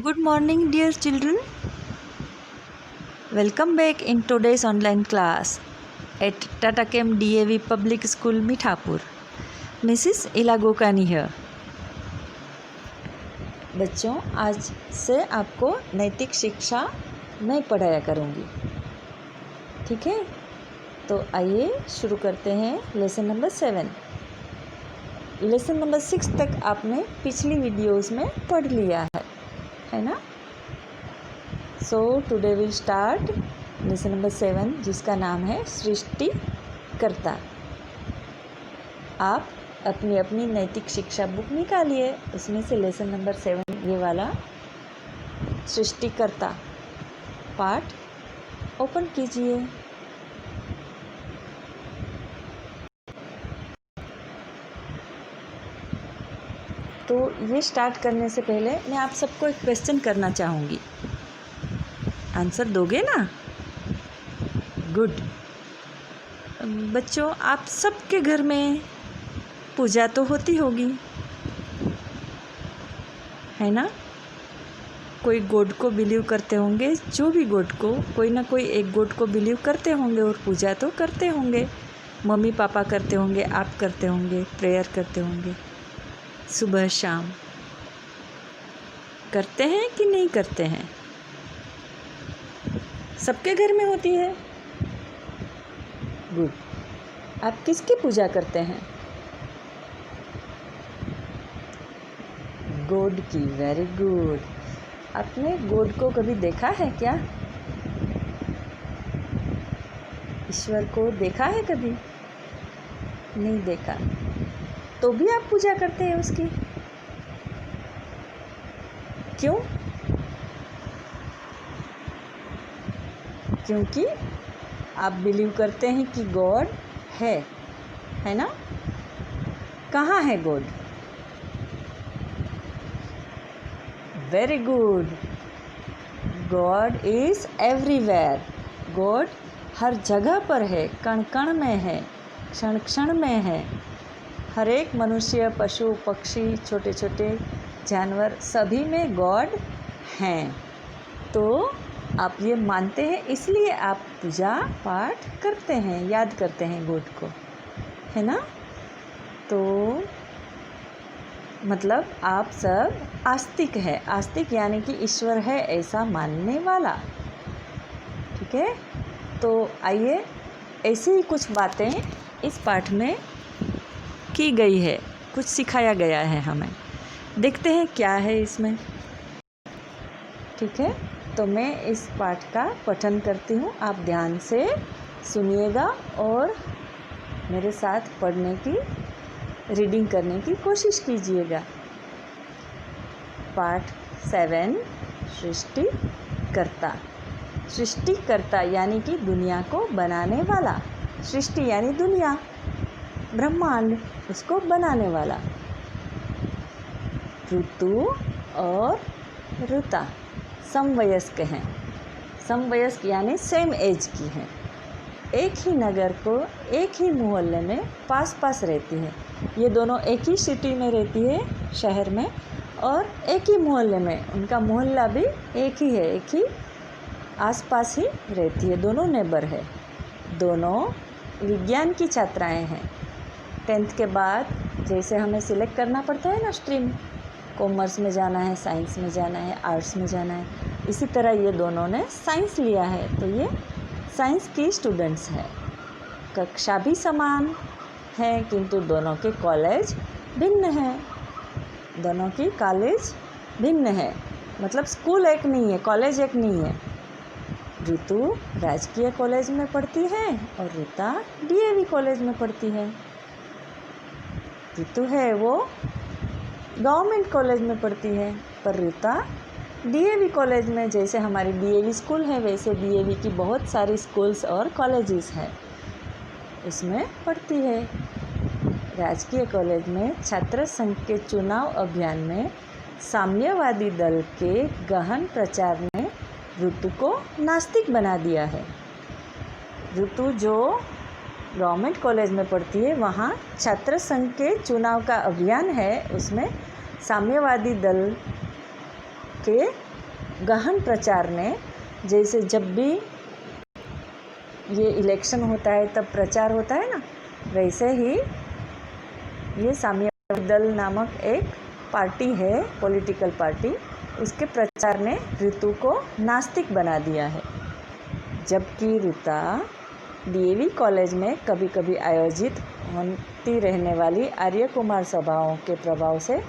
Good morning, dear children. Welcome back in today's online class at Tatakem DAV Public School, Mithapur. Mrs. Ilagokani here. बच्चों, आज से आपको नैतिक शिक्षा मैं पढ़ाया करूँगी, ठीक है? तो आइए शुरू करते हैं लेसन नंबर 7। लेसन नंबर 6 तक आपने पिछली वीडियोस में पढ़ लिया है ना? So today will start lesson number 7 जिसका नाम है सृष्टिकर्ता। आप अपनी अपनी नैतिक शिक्षा बुक निकालिए, उसमें से लेसन नंबर 7 ये वाला सृष्टिकर्ता पार्ट ओपन कीजिए। तो ये स्टार्ट करने से पहले मैं आप सबको एक क्वेश्चन करना चाहूँगी, आंसर दोगे ना? गुड। बच्चों, आप सबके घर में पूजा तो होती होगी, है ना? कोई गॉड को बिलीव करते होंगे, जो भी गॉड को, कोई ना कोई एक गॉड को बिलीव करते होंगे और पूजा तो करते होंगे। मम्मी पापा करते होंगे, आप करते होंगे, प्रेयर करते होंगे, सुबह शाम करते हैं कि नहीं करते हैं? सबके घर में होती है। गुड। आप किसकी पूजा करते हैं? गॉड की। Very good. आपने गॉड को कभी देखा है क्या? ईश्वर को देखा है कभी? नहीं देखा, तो भी आप पूजा करते हैं उसकी। क्यों? क्योंकि आप बिलीव करते हैं कि गॉड है ना? कहाँ है God? Very good. God is everywhere. God हर जगह पर है, कण कण में है, क्षण क्षण में है। हर एक मनुष्य, पशु, पक्षी, छोटे छोटे जानवर, सभी में गॉड हैं। तो आप ये मानते हैं, इसलिए आप पूजा पाठ करते हैं, याद करते हैं गॉड को, है ना? तो मतलब आप सब आस्तिक है। आस्तिक यानी कि ईश्वर है ऐसा मानने वाला, ठीक है? तो आइए, ऐसी ही कुछ बातें इस पाठ में की गई है, कुछ सिखाया गया है हमें। देखते हैं क्या है इसमें, ठीक है? तो मैं इस पाठ का पठन करती हूँ, आप ध्यान से सुनिएगा और मेरे साथ पढ़ने की, रीडिंग करने की कोशिश कीजिएगा। पाठ 7, सृष्टिकर्ता। सृष्टिकर्ता यानी कि दुनिया को बनाने वाला। सृष्टि यानी दुनिया, ब्रह्मांड, उसको बनाने वाला। ऋतु और ऋता समवयस्क हैं। समवयस्क यानी सेम एज की हैं। एक ही नगर को, एक ही मोहल्ले में पास पास रहती है। ये दोनों एक ही सिटी में रहती है, शहर में, और एक ही मोहल्ले में, उनका मोहल्ला भी एक ही है, एक ही आसपास ही रहती है। दोनों नेबर है। दोनों विज्ञान की छात्राएं हैं। 10th के बाद जैसे हमें सिलेक्ट करना पड़ता है ना स्ट्रीम, कॉमर्स में जाना है, साइंस में जाना है, आर्ट्स में जाना है, इसी तरह ये दोनों ने साइंस लिया है, तो ये साइंस की स्टूडेंट्स हैं। कक्षा भी समान है, किंतु दोनों के कॉलेज भिन्न हैं। दोनों की कॉलेज भिन्न है, मतलब स्कूल एक नहीं है, कॉलेज एक नहीं है। ऋतु राजकीय कॉलेज में पढ़ती है और ऋता डीएवी कॉलेज में पढ़ती है। ऋतु है वो गवर्नमेंट कॉलेज में पढ़ती है, पर ऋता डीएवी कॉलेज में, जैसे हमारी डीएवी स्कूल है वैसे डीएवी की बहुत सारी स्कूल्स और कॉलेजेस हैं, उसमें पढ़ती है। राजकीय कॉलेज में छात्र संघ के चुनाव अभियान में साम्यवादी दल के गहन प्रचार ने ऋतु को नास्तिक बना दिया है। ऋतु जो गवर्नमेंट कॉलेज में पढ़ती है, वहाँ छात्र संघ के चुनाव का अभियान है, उसमें साम्यवादी दल के गहन प्रचार ने, जैसे जब भी ये इलेक्शन होता है तब प्रचार होता है ना, वैसे ही ये साम्यवादी दल नामक एक पार्टी है, पॉलिटिकल पार्टी, उसके प्रचार ने ऋतु को नास्तिक बना दिया है। जबकि ऋता डीएवी कॉलेज में कभी कभी आयोजित होती रहने वाली आर्य कुमार सभाओं के प्रभाव से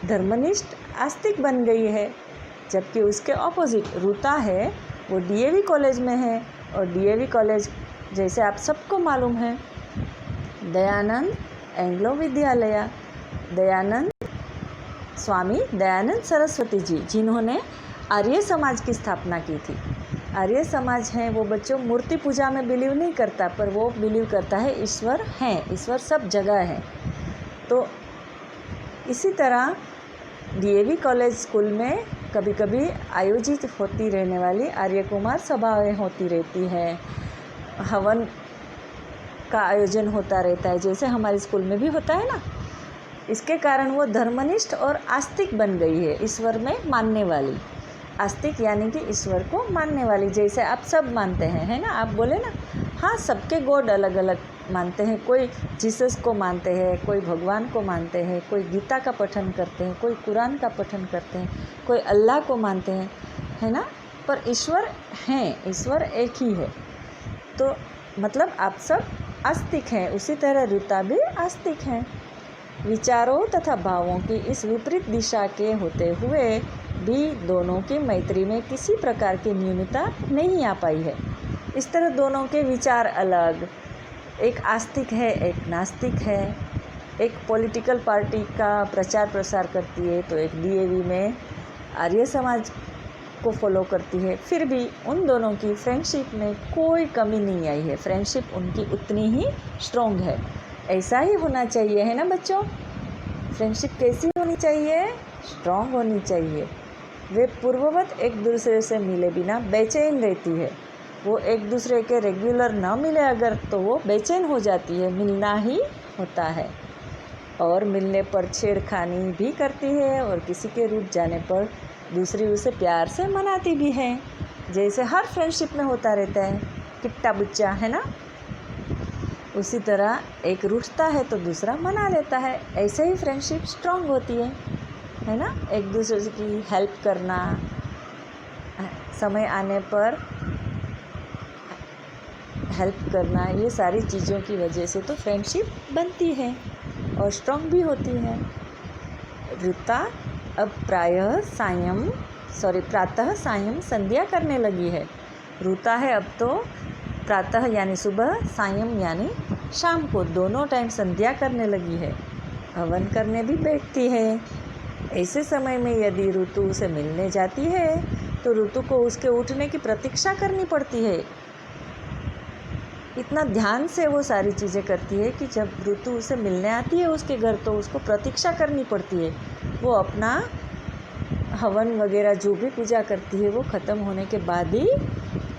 धर्मनिष्ठ आस्तिक बन गई है, जबकि उसके ऑपोजिट ऋता है वो डीएवी कॉलेज में है। और डीएवी कॉलेज जैसे आप सबको मालूम है, दयानंद एंग्लो विद्यालय, दयानंद स्वामी दयानंद सरस्वती जी, जिन्होंने आर्य समाज की स्थापना की थी। आर्य समाज है वो बच्चों मूर्ति पूजा में बिलीव नहीं करता, पर वो बिलीव करता है ईश्वर हैं, ईश्वर सब जगह है। तो इसी तरह डीएवी कॉलेज स्कूल में कभी कभी आयोजित होती रहने वाली आर्य कुमार सभाएँ होती रहती है, हवन का आयोजन होता रहता है, जैसे हमारे स्कूल में भी होता है ना। इसके कारण वो धर्मनिष्ठ और आस्तिक बन गई है, ईश्वर में मानने वाली। आस्तिक यानी कि ईश्वर को मानने वाली, जैसे आप सब मानते हैं, है ना। आप बोले ना, हाँ, सबके गॉड अलग अलग मानते हैं। कोई जीसस को मानते हैं, कोई भगवान को मानते हैं, कोई गीता का पठन करते हैं, कोई कुरान का पठन करते हैं, कोई अल्लाह को मानते हैं, है ना। पर ईश्वर हैं, ईश्वर एक ही है। तो मतलब आप सब आस्तिक हैं, उसी तरह ऋता भी आस्तिक हैं। विचारों तथा भावों की इस विपरीत दिशा के होते हुए भी दोनों की मैत्री में किसी प्रकार की न्यूनता नहीं आ पाई है। इस तरह दोनों के विचार अलग, एक आस्तिक है, एक नास्तिक है, एक पॉलिटिकल पार्टी का प्रचार प्रसार करती है, तो एक डीएवी में आर्य समाज को फॉलो करती है। फिर भी उन दोनों की फ्रेंडशिप में कोई कमी नहीं आई है, फ्रेंडशिप उनकी उतनी ही स्ट्रॉन्ग है। ऐसा ही होना चाहिए, है ना बच्चों। फ्रेंडशिप कैसी होनी चाहिए? स्ट्रॉन्ग होनी चाहिए। वे पूर्ववत एक दूसरे से मिले बिना बेचैन रहती है। वो एक दूसरे के रेगुलर ना मिले अगर, तो वो बेचैन हो जाती है, मिलना ही होता है। और मिलने पर छेड़खानी भी करती है, और किसी के रूठ जाने पर दूसरी उसे प्यार से मनाती भी है, जैसे हर फ्रेंडशिप में होता रहता है, किट्टा बुच्चा, है ना। उसी तरह एक रूठता है तो दूसरा मना लेता है, ऐसे ही फ्रेंडशिप स्ट्रॉन्ग होती है ना। एक दूसरे की हेल्प करना, समय आने पर हेल्प करना, ये सारी चीज़ों की वजह से तो फ्रेंडशिप बनती है और स्ट्रॉन्ग भी होती है। ऋता अब प्रातः सायं संध्या करने लगी है। ऋता है अब तो प्रातः यानी सुबह, सायं यानी शाम को, दोनों टाइम संध्या करने लगी है। हवन करने भी बैठती है। ऐसे समय में यदि ऋतु उसे मिलने जाती है तो ऋतु को उसके उठने की प्रतीक्षा करनी पड़ती है। इतना ध्यान से वो सारी चीज़ें करती है कि जब ऋतु उसे मिलने आती है उसके घर, तो उसको प्रतीक्षा करनी पड़ती है। वो अपना हवन वगैरह जो भी पूजा करती है वो ख़त्म होने के बाद ही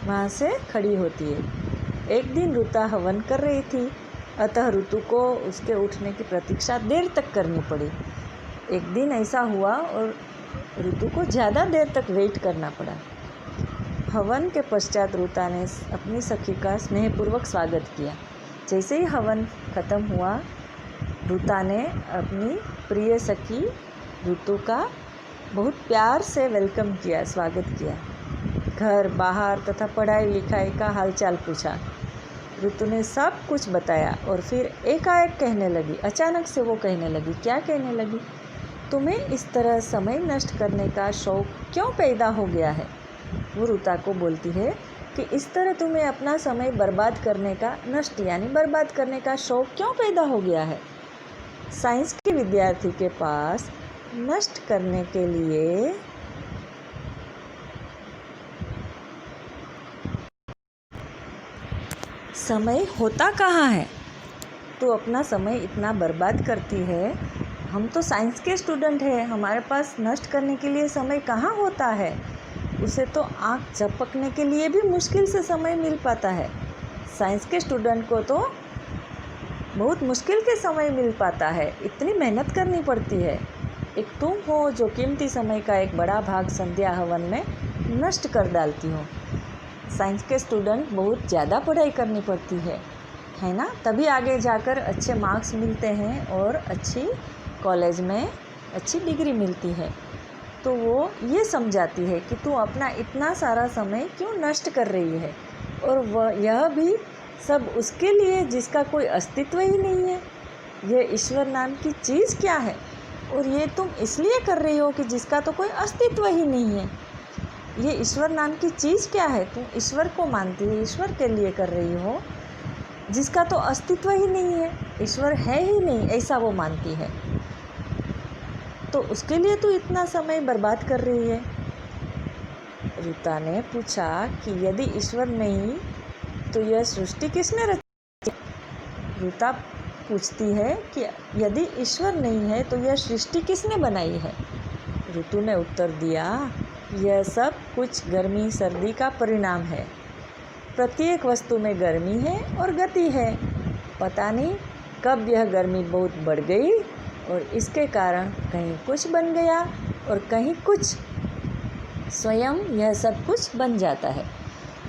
वहाँ से खड़ी होती है। एक दिन ऋता हवन कर रही थी, अतः ऋतु को उसके उठने की प्रतीक्षा देर तक करनी पड़ी। एक दिन ऐसा हुआ और ऋतु को ज़्यादा देर तक वेट करना पड़ा। हवन के पश्चात ऋता ने अपनी सखी का स्नेहपूर्वक स्वागत किया। जैसे ही हवन ख़त्म हुआ, ऋता ने अपनी प्रिय सखी ऋतु का बहुत प्यार से वेलकम किया, स्वागत किया। घर बाहर तथा पढ़ाई लिखाई का हालचाल पूछा। ऋतु ने सब कुछ बताया और फिर एकाएक कहने लगी, अचानक से वो कहने लगी, क्या कहने लगी? तुम्हें इस तरह समय नष्ट करने का शौक़ क्यों पैदा हो गया है? वो ऋता को बोलती है कि इस तरह तुम्हें अपना समय बर्बाद करने का, नष्ट यानी बर्बाद करने का शौक़ क्यों पैदा हो गया है? साइंस के विद्यार्थी के पास नष्ट करने के लिए समय होता कहाँ है? तो अपना समय इतना बर्बाद करती है। हम तो साइंस के स्टूडेंट हैं, हमारे पास नष्ट करने के लिए समय कहाँ होता है? उसे तो आँख झपकने के लिए भी मुश्किल से समय मिल पाता है। साइंस के स्टूडेंट को तो बहुत मुश्किल के समय मिल पाता है, इतनी मेहनत करनी पड़ती है। एक तुम हो जो कीमती समय का एक बड़ा भाग संध्या हवन में नष्ट कर डालती हो। साइंस के स्टूडेंट बहुत ज़्यादा पढ़ाई करनी पड़ती है ना, तभी आगे जाकर अच्छे मार्क्स मिलते हैं और अच्छी कॉलेज में अच्छी डिग्री मिलती है। तो वो ये समझाती है कि तू अपना इतना सारा समय क्यों नष्ट कर रही है, और वह यह भी सब उसके लिए जिसका कोई अस्तित्व ही नहीं है। यह ईश्वर नाम की चीज़ क्या है, और ये तुम इसलिए कर रही हो कि जिसका तो कोई अस्तित्व ही नहीं है। ये ईश्वर नाम की चीज़ क्या है, तुम ईश्वर को मानती है, ईश्वर के लिए कर रही हो जिसका तो अस्तित्व ही नहीं है, ईश्वर है ही नहीं ऐसा वो मानती है। तो उसके लिए तू इतना समय बर्बाद कर रही है। ऋता ने पूछा कि यदि ईश्वर नहीं तो यह सृष्टि किसने रची? ऋता पूछती है कि यदि ईश्वर नहीं है तो यह सृष्टि किसने बनाई है? ऋतु ने उत्तर दिया, यह सब कुछ गर्मी सर्दी का परिणाम है। प्रत्येक वस्तु में गर्मी है और गति है। पता नहीं कब यह गर्मी बहुत बढ़ गई और इसके कारण कहीं कुछ बन गया और कहीं कुछ, स्वयं यह सब कुछ बन जाता है।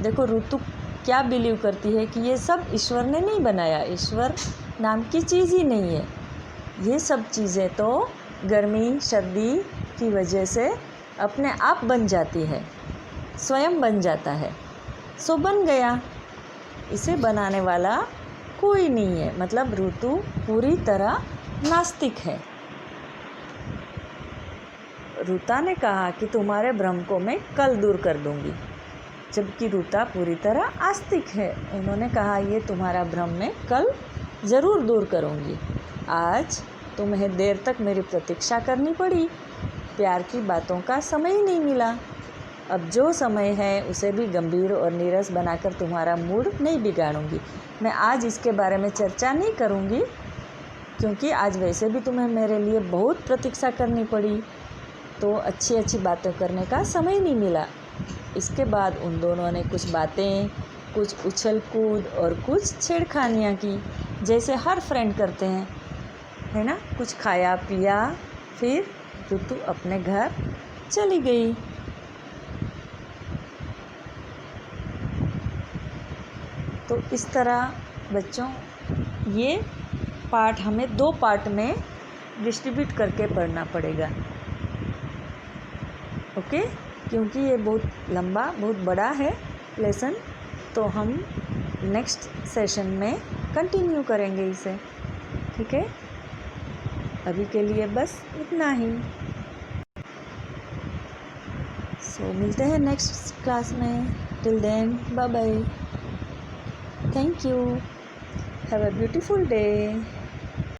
देखो ऋतु क्या बिलीव करती है कि ये सब ईश्वर ने नहीं बनाया, ईश्वर नाम की चीज़ ही नहीं है। ये सब चीज़ें तो गर्मी सर्दी की वजह से अपने आप बन जाती है, स्वयं बन जाता है। सो बन गया, इसे बनाने वाला कोई नहीं है। मतलब ऋतु पूरी तरह नास्तिक है। ऋता ने कहा कि तुम्हारे भ्रम को मैं कल दूर कर दूंगी, जबकि ऋता पूरी तरह आस्तिक है। उन्होंने कहा ये तुम्हारा भ्रम मैं कल ज़रूर दूर करूंगी। आज तुम्हें देर तक मेरी प्रतीक्षा करनी पड़ी, प्यार की बातों का समय ही नहीं मिला। अब जो समय है उसे भी गंभीर और नीरस बनाकर तुम्हारा मूड नहीं बिगाड़ूंगी। मैं आज इसके बारे में चर्चा नहीं करूंगी क्योंकि आज वैसे भी तुम्हें मेरे लिए बहुत प्रतीक्षा करनी पड़ी, तो अच्छी अच्छी बातें करने का समय नहीं मिला। इसके बाद उन दोनों ने कुछ बातें, कुछ उछल कूद और कुछ छेड़खानियाँ की, जैसे हर फ्रेंड करते हैं, है ना। कुछ खाया पिया, फिर ऋतु अपने घर चली गई। तो इस तरह बच्चों ये पार्ट हमें 2 पार्ट में डिस्ट्रीब्यूट करके पढ़ना पड़ेगा, ओके, क्योंकि ये बहुत लंबा बहुत बड़ा है लेसन। तो हम नेक्स्ट सेशन में कंटिन्यू करेंगे इसे, ठीक है। अभी के लिए बस इतना ही। सो मिलते हैं नेक्स्ट क्लास में। Till then bye bye, thank you, have a beautiful day.